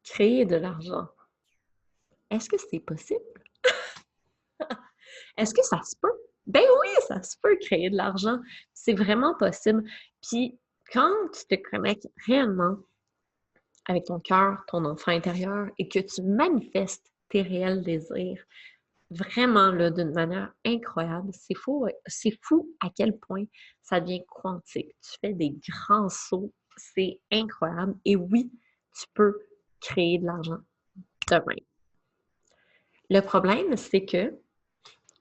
créer de l'argent. Est-ce que c'est possible? Est-ce que ça se peut? Ben oui, ça se peut créer de l'argent. C'est vraiment possible. Puis quand tu te connectes réellement avec ton cœur, ton enfant intérieur, et que tu manifestes tes réels désirs, vraiment là, d'une manière incroyable, c'est fou à quel point ça devient quantique. Tu fais des grands sauts, c'est incroyable. Et oui, tu peux créer de l'argent demain. Le problème, c'est que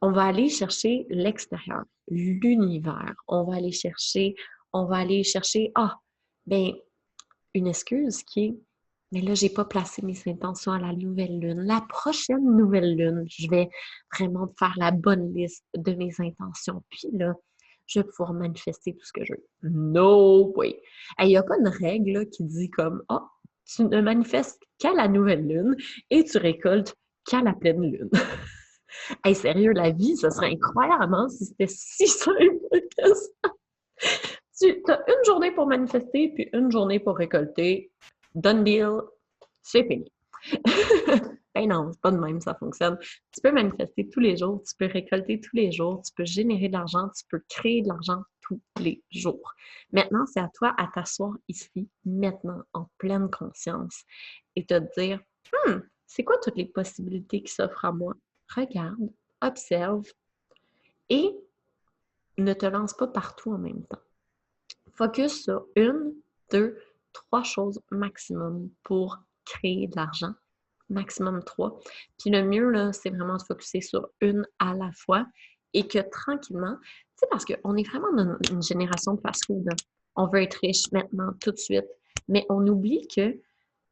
on va aller chercher l'extérieur, l'univers. On va aller chercher, ben, une excuse qui est, mais là, j'ai pas placé mes intentions à la nouvelle lune. La prochaine nouvelle lune, je vais vraiment faire la bonne liste de mes intentions. Puis là, je vais pouvoir manifester tout ce que je veux. No way! Il n'y a pas une règle là, qui dit comme, tu ne manifestes qu'à la nouvelle lune et tu récoltes qu'à la pleine lune. Hey, sérieux, la vie, ça serait incroyable, hein, si c'était si simple que ça. Tu as une journée pour manifester, puis une journée pour récolter. Done deal, c'est fini. Ben non, c'est pas de même, ça fonctionne. Tu peux manifester tous les jours, tu peux récolter tous les jours, tu peux générer de l'argent, tu peux créer de l'argent tous les jours. Maintenant, c'est à toi à t'asseoir ici, maintenant, en pleine conscience, et te dire, c'est quoi toutes les possibilités qui s'offrent à moi? Regarde, observe et ne te lance pas partout en même temps. Focus sur une, deux, trois choses maximum pour créer de l'argent. Maximum trois. Puis le mieux, là, c'est vraiment de focuser sur une à la fois et que tranquillement, tu sais, parce qu'on est vraiment dans une génération de fast-food. On veut être riche maintenant, tout de suite. Mais on oublie que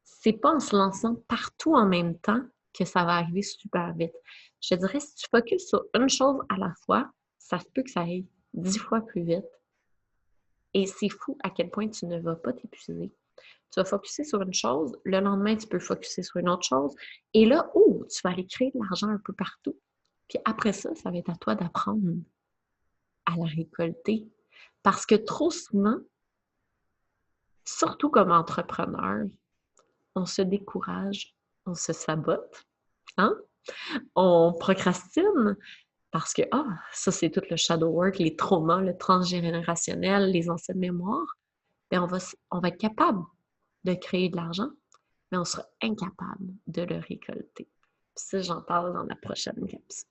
c'est pas en se lançant partout en même temps que ça va arriver super vite. Je te dirais, si tu focuses sur une chose à la fois, ça se peut que ça aille 10 fois plus vite. Et c'est fou à quel point tu ne vas pas t'épuiser. Tu vas focuser sur une chose, le lendemain, tu peux focuser sur une autre chose. Et là, tu vas aller créer de l'argent un peu partout. Puis après ça, ça va être à toi d'apprendre à la récolter. Parce que trop souvent, surtout comme entrepreneur, on se décourage, on se sabote, hein? On procrastine parce que, ça, c'est tout le shadow work, les traumas, le transgénérationnel, les anciennes mémoires. Bien, on va être capable de créer de l'argent, mais on sera incapable de le récolter. Puis ça, j'en parle dans la prochaine capsule.